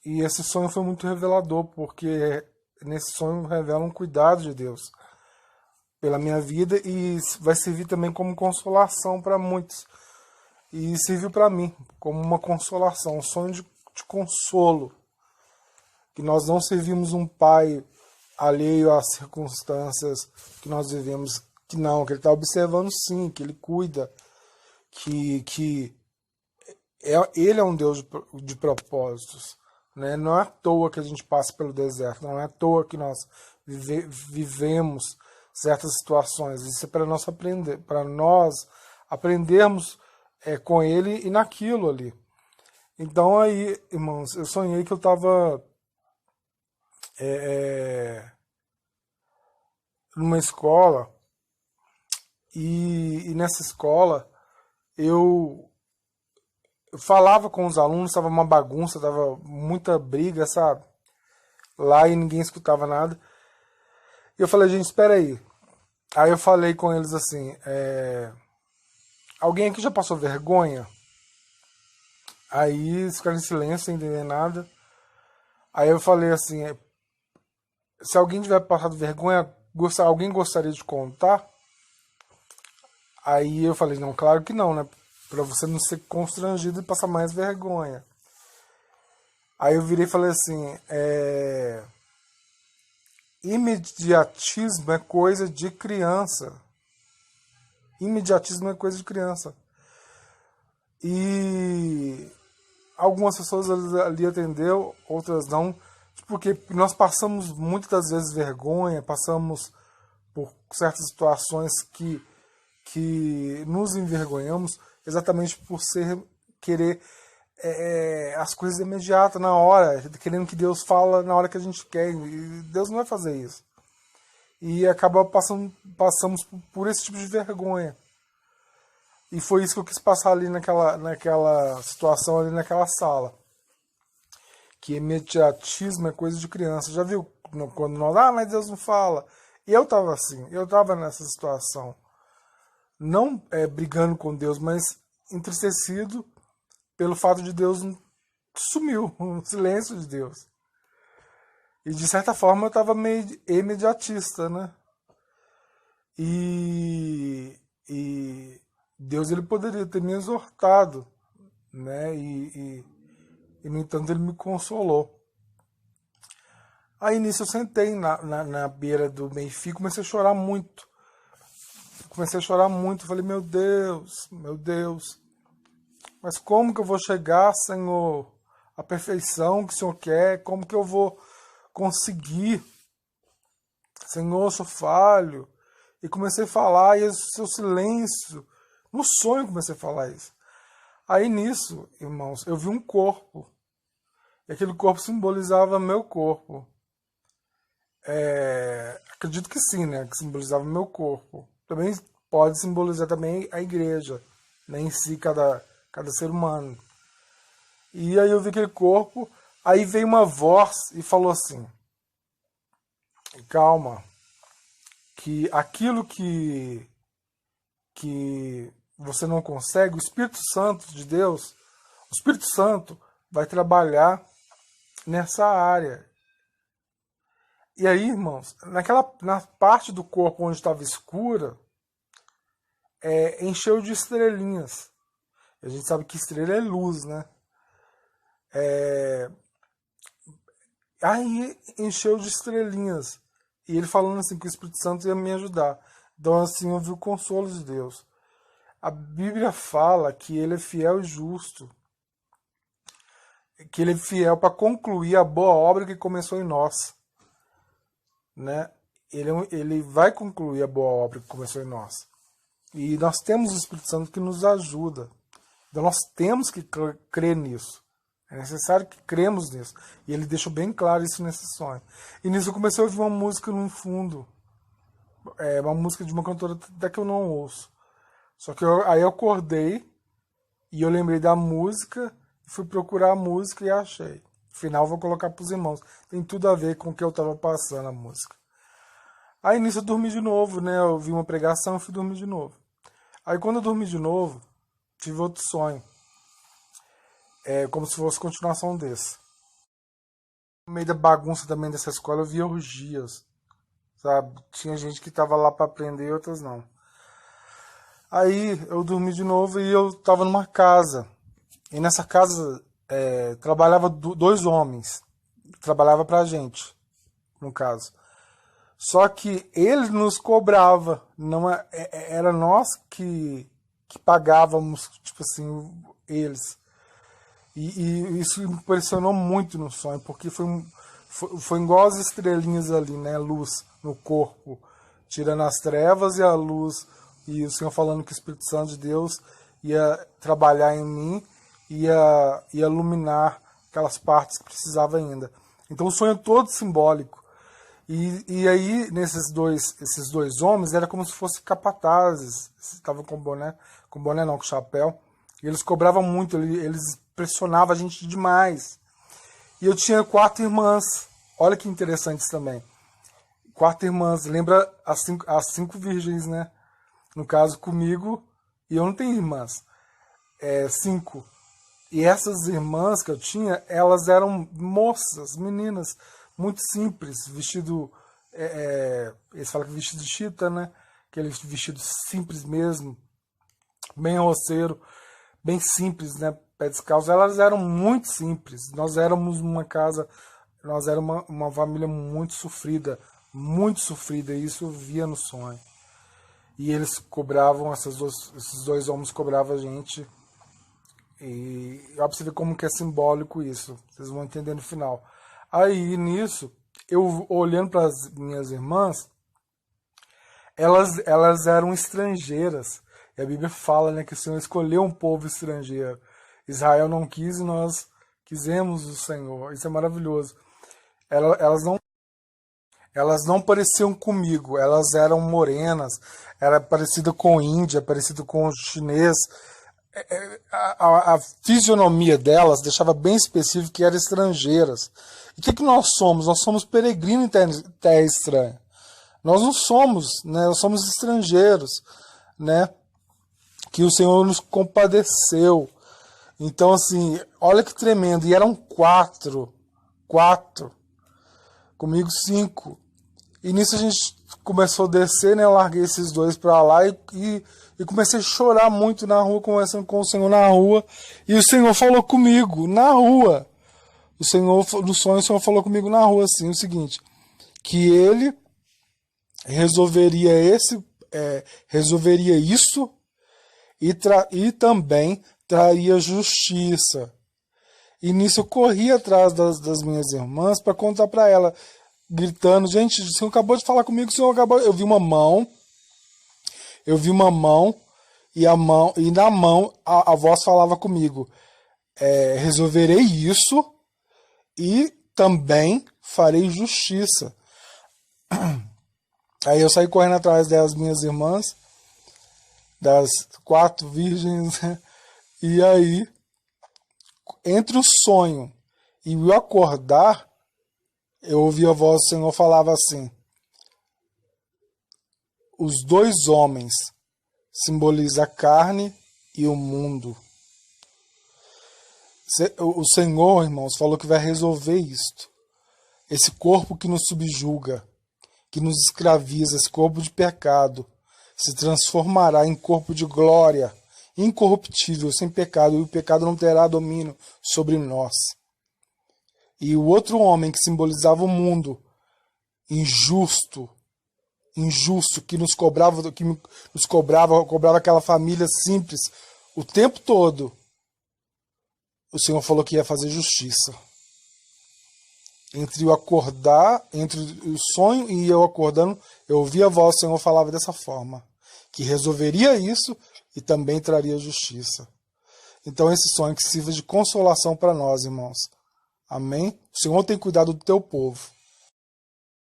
E esse sonho foi muito revelador, porque nesse sonho revela um cuidado de Deus pela minha vida e vai servir também como consolação para muitos. E serviu para mim como uma consolação, um sonho de consolo, que nós não servimos um pai alheio às circunstâncias que nós vivemos, que não, que ele está observando sim, que ele cuida, que ele é um Deus de propósitos. Né? Não é à toa que a gente passa pelo deserto, não é à toa que nós vivemos certas situações. Isso é para nós aprender, para nós aprendermos com ele e naquilo ali. Então aí, irmãos, eu sonhei que eu estava numa escola e nessa escola eu falava com os alunos, estava uma bagunça, estava muita briga, sabe? Lá e ninguém escutava nada. E eu falei, gente, espera aí. Aí eu falei com eles assim, alguém aqui já passou vergonha? Aí eles ficaram em silêncio, sem entender nada. Aí eu falei assim, se alguém tiver passado vergonha, alguém gostaria de contar? Aí eu falei, não, claro que não, né? Pra você não ser constrangido e passar mais vergonha. Aí eu virei e falei assim, imediatismo é coisa de criança. Imediatismo é coisa de criança. E algumas pessoas ali atendeu, outras não, porque nós passamos muitas das vezes vergonha, passamos por certas situações que nos envergonhamos exatamente por querer as coisas imediatas, na hora, querendo que Deus fala na hora que a gente quer, e Deus não vai fazer isso. E acaba passamos por esse tipo de vergonha. E foi isso que eu quis passar ali naquela situação, ali naquela sala. Que imediatismo é coisa de criança. Já viu quando nós, mas Deus não fala. E eu estava assim, eu estava nessa situação. Não brigando com Deus, mas entristecido pelo fato de Deus sumiu, o silêncio de Deus. E de certa forma eu estava meio imediatista, né? E Deus ele poderia ter me exortado, né? E no entanto ele me consolou. Aí nisso eu sentei na beira do meio-fio e comecei a chorar muito. Falei, meu Deus, mas como que eu vou chegar, Senhor, à perfeição que o Senhor quer? Como que eu vou conseguir? Senhor, eu sou falho. E comecei a falar, e o seu silêncio, no sonho comecei a falar isso. Aí nisso, irmãos, eu vi um corpo. E aquele corpo simbolizava meu corpo. Acredito que sim, né? Que simbolizava meu corpo. Também pode simbolizar também a igreja, né? Em si, cada ser humano. E aí eu vi aquele corpo, aí veio uma voz e falou assim, calma, que aquilo que você não consegue, o Espírito Santo de Deus, o Espírito Santo vai trabalhar nessa área. E aí, irmãos, na parte do corpo onde estava escura, encheu de estrelinhas. A gente sabe que estrela é luz, né? Aí encheu de estrelinhas. E ele falando assim que o Espírito Santo ia me ajudar. Então assim eu vi o consolo de Deus. A Bíblia fala que ele é fiel e justo. Que ele é fiel para concluir a boa obra que começou em nós. Né? Ele vai concluir a boa obra que começou em nós. E nós temos o Espírito Santo que nos ajuda. Então nós temos que crer nisso. É necessário que cremos nisso. E ele deixou bem claro isso nesse sonho. E nisso eu comecei a ouvir uma música no fundo. Uma música de uma cantora até que eu não ouço. Só que aí eu acordei e eu lembrei da música, fui procurar a música e achei. Afinal, vou colocar para os irmãos. Tem tudo a ver com o que eu estava passando a música. Aí nisso eu dormi de novo, né? Eu vi uma pregação e fui dormir de novo. Aí quando eu dormi de novo, tive outro sonho. Como se fosse continuação desse. No meio da bagunça também dessa escola eu via orgias, sabe? Tinha gente que tava lá para aprender e outras não. Aí eu dormi de novo e eu tava numa casa. E nessa casa trabalhava dois homens. Trabalhava pra gente, no caso. Só que ele nos cobrava. Não era nós que pagávamos, tipo assim, eles. E isso me impressionou muito no sonho, porque foi igual as estrelinhas ali, né? Luz no corpo, tirando as trevas e a luz. E o Senhor falando que o Espírito Santo de Deus ia trabalhar em mim, ia iluminar aquelas partes que precisava ainda. Então o sonho é todo simbólico. E aí, esses dois homens, era como se fossem capatazes. Estavam com boné não, com chapéu. E eles cobravam muito, eles pressionavam a gente demais. E eu tinha 4 irmãs. Olha que interessante isso também. 4 irmãs, lembra as cinco virgens, né? No caso, comigo, e eu não tenho irmãs. 5. E essas irmãs que eu tinha, elas eram moças, meninas, muito simples, vestido, eles falam que vestido de chita, né? Aquele vestido simples mesmo, bem roceiro, bem simples, né? Pé descalço. Elas eram muito simples. Nós éramos nós éramos uma família muito sofrida, e isso eu via no sonho. E eles cobravam, esses dois homens cobravam a gente. E ó, pra você ver como que é simbólico isso. Vocês vão entender no final. Aí, nisso, eu olhando para as minhas irmãs, elas eram estrangeiras. E a Bíblia fala, né, que o Senhor escolheu um povo estrangeiro. Israel não quis e nós quisemos o Senhor. Isso é maravilhoso. Elas não pareciam comigo. Elas eram morenas. Era parecida com índia, parecido com chinês. A fisionomia delas deixava bem específico que eram estrangeiras. E o que nós somos? Nós somos peregrinos em terra estranha. Nós não somos, né? Nós somos estrangeiros, né? Que o Senhor nos compadeceu. Então, assim, olha que tremendo. E eram 4. 4. Comigo 5. E nisso a gente começou a descer, né? Eu larguei esses dois pra lá e comecei a chorar muito na rua, conversando com o Senhor na rua. E o Senhor falou comigo na rua. No sonho, o Senhor falou comigo na rua, assim, o seguinte, que ele resolveria isso e também traria justiça. E nisso eu corri atrás das minhas irmãs para contar para ela, gritando, gente, o Senhor acabou de falar comigo, eu vi uma mão, e na mão a voz falava comigo, resolverei isso e também farei justiça. Aí eu saí correndo atrás das minhas irmãs, das 4 virgens, e aí, entre o sonho e o acordar, eu ouvi a voz do Senhor falava assim, os 2 homens simbolizam a carne e o mundo. O Senhor, irmãos, falou que vai resolver isto. Esse corpo que nos subjuga, que nos escraviza, esse corpo de pecado, se transformará em corpo de glória, incorruptível, sem pecado, e o pecado não terá domínio sobre nós. E o outro homem que simbolizava o mundo, injusto, que nos cobrava aquela família simples o tempo todo, o Senhor falou que ia fazer justiça. Entre o sonho e eu acordando, eu ouvi a voz do Senhor falava dessa forma, que resolveria isso e também traria justiça. Então esse sonho que sirva de consolação para nós, irmãos. Amém? O Senhor tem cuidado do teu povo.